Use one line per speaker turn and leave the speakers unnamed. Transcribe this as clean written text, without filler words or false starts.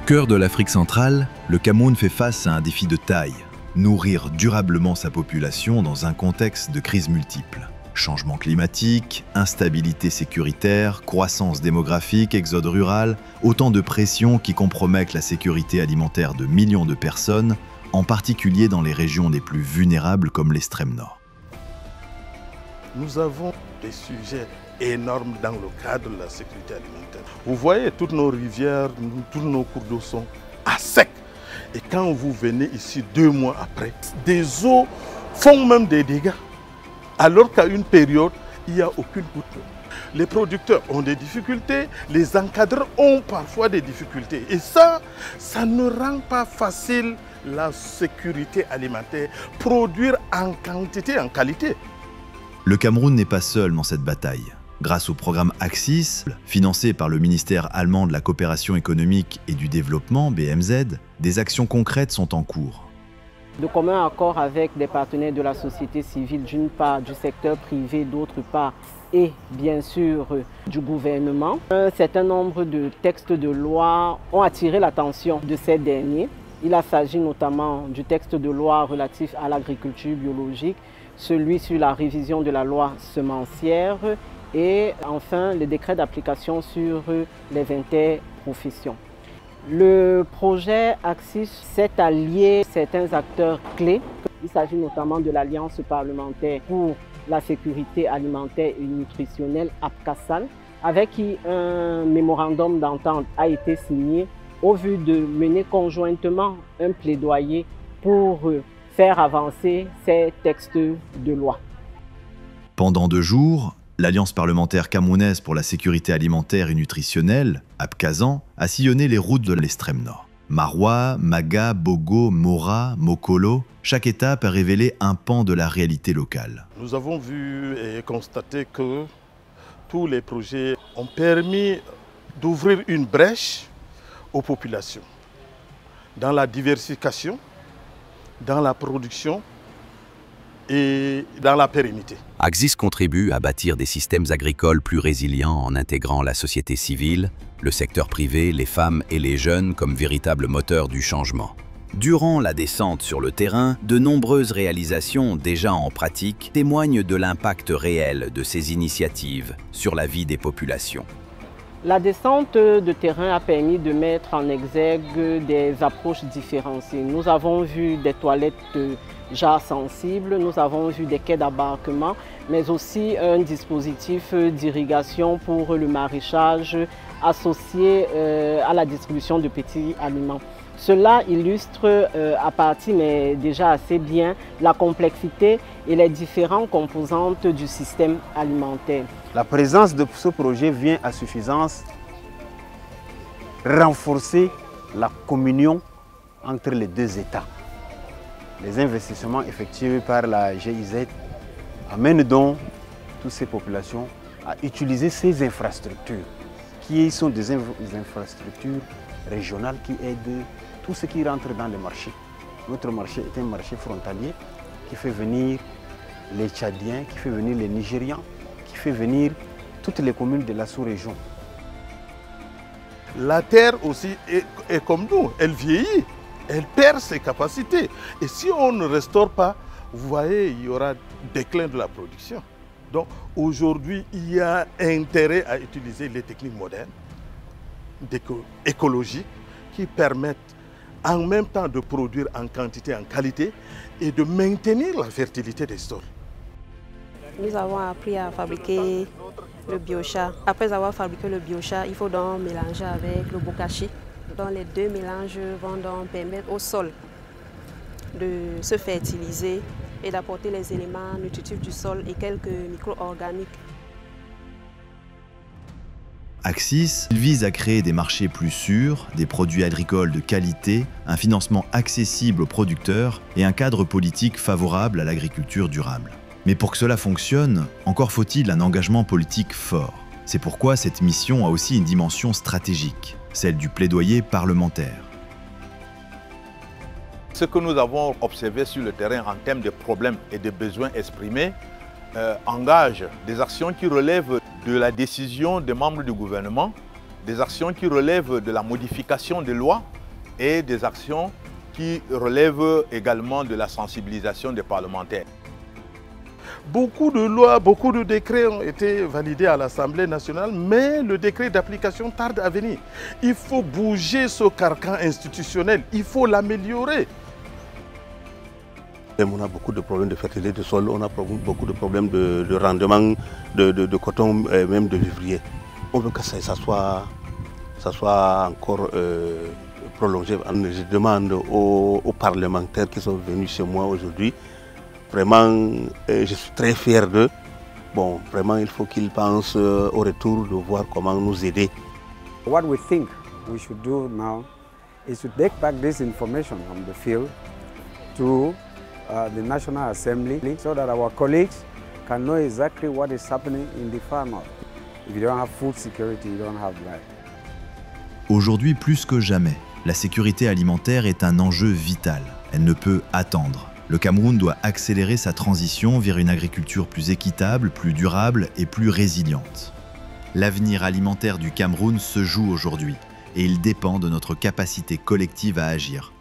cœur de l'Afrique centrale, le Cameroun fait face à un défi de taille, nourrir durablement sa population dans un contexte de crises multiples. Changement climatique, instabilité sécuritaire, croissance démographique, exode rural, autant de pressions qui compromettent la sécurité alimentaire de millions de personnes, en particulier dans les régions les plus vulnérables comme l'extrême nord.
Nous avons des sujets énormes dans le cadre de la sécurité alimentaire. Vous voyez, toutes nos rivières, tous nos cours d'eau sont à sec. Et quand vous venez ici 2 mois après, des eaux font même des dégâts. Alors qu'à une période, il n'y a aucune goutte. Les producteurs ont des difficultés, les encadreurs ont parfois des difficultés. Et ça ne rend pas facile la sécurité alimentaire, produire en quantité, en qualité.
Le Cameroun n'est pas seul dans cette bataille. Grâce au programme Axis, financé par le ministère allemand de la coopération économique et du développement, BMZ, des actions concrètes sont en cours.
De commun accord avec des partenaires de la société civile, d'une part, du secteur privé, d'autre part, et bien sûr du gouvernement, un certain nombre de textes de loi ont attiré l'attention de ces derniers. Il s'agit notamment du texte de loi relatif à l'agriculture biologique, celui sur la révision de la loi semencière et enfin le décret d'application sur les interprofessions. Le projet Axis s'est allié à certains acteurs clés. Il s'agit notamment de l'Alliance parlementaire pour la sécurité alimentaire et nutritionnelle, APCASAL, avec qui un mémorandum d'entente a été signé au vu de mener conjointement un plaidoyer pour faire avancer ces textes de loi.
Pendant 2 jours, l'Alliance parlementaire camerounaise pour la sécurité alimentaire et nutritionnelle, APCASAN, a sillonné les routes de l'extrême nord. Maroua, Maga, Bogo, Mora, Mokolo, chaque étape a révélé un pan de la réalité locale.
Nous avons vu et constaté que tous les projets ont permis d'ouvrir une brèche aux populations dans la diversification, dans la production et dans la pérennité.
Axis contribue à bâtir des systèmes agricoles plus résilients en intégrant la société civile, le secteur privé, les femmes et les jeunes comme véritables moteurs du changement. Durant la descente sur le terrain, de nombreuses réalisations déjà en pratique témoignent de l'impact réel de ces initiatives sur la vie des populations.
La descente de terrain a permis de mettre en exergue des approches différenciées. Nous avons vu des toilettes jarres sensibles, nous avons vu des quais d'embarquement, mais aussi un dispositif d'irrigation pour le maraîchage associé à la distribution de petits aliments. Cela illustre à partie, mais déjà assez bien, la complexité et les différentes composantes du système alimentaire.
La présence de ce projet vient à suffisance renforcer la communion entre les 2 États. Les investissements effectués par la GIZ amènent donc toutes ces populations à utiliser ces infrastructures, qui sont des infrastructures régionales qui aident tout ce qui rentre dans le marché. Notre marché est un marché frontalier qui fait venir les Tchadiens, qui fait venir les Nigérians, qui fait venir toutes les communes de la sous-région.
La terre aussi est comme nous, elle vieillit, elle perd ses capacités. Et si on ne restaure pas, vous voyez, il y aura déclin de la production. Donc aujourd'hui, il y a intérêt à utiliser les techniques modernes, écologiques, qui permettent en même temps de produire en quantité, en qualité et de maintenir la fertilité des sols.
Nous avons appris à fabriquer le biochar. Après avoir fabriqué le biochar, il faut donc mélanger avec le bokashi. Donc les 2 mélanges vont donc permettre au sol de se fertiliser et d'apporter les éléments nutritifs du sol et quelques micro-organiques.
Axis vise à créer des marchés plus sûrs, des produits agricoles de qualité, un financement accessible aux producteurs et un cadre politique favorable à l'agriculture durable. Mais pour que cela fonctionne, encore faut-il un engagement politique fort. C'est pourquoi cette mission a aussi une dimension stratégique, celle du plaidoyer parlementaire.
Ce que nous avons observé sur le terrain en termes de problèmes et de besoins exprimés engage des actions qui relèvent de la décision des membres du gouvernement, des actions qui relèvent de la modification des lois, et des actions qui relèvent également de la sensibilisation des parlementaires.
Beaucoup de lois, beaucoup de décrets ont été validés à l'Assemblée nationale, mais le décret d'application tarde à venir. Il faut bouger ce carcan institutionnel, il faut l'améliorer.
On a beaucoup de problèmes de fertilité de sol, on a beaucoup de problèmes de rendement de coton, même de vivrier. On veut que ça soit encore prolongé. Je demande aux parlementaires qui sont venus chez moi aujourd'hui, vraiment, je suis très fier d'eux. Bon, vraiment, il faut qu'ils pensent au retour de voir comment nous aider.
What we think we should do now is to take back this information from the field to the National Assembly so that our colleagues can know exactly what is happening in the far north. If you don't have food security, you don't have life.
Aujourd'hui, plus que jamais, la sécurité alimentaire est un enjeu vital. Elle ne peut attendre. Le Cameroun doit accélérer sa transition vers une agriculture plus équitable, plus durable et plus résiliente. L'avenir alimentaire du Cameroun se joue aujourd'hui et il dépend de notre capacité collective à agir.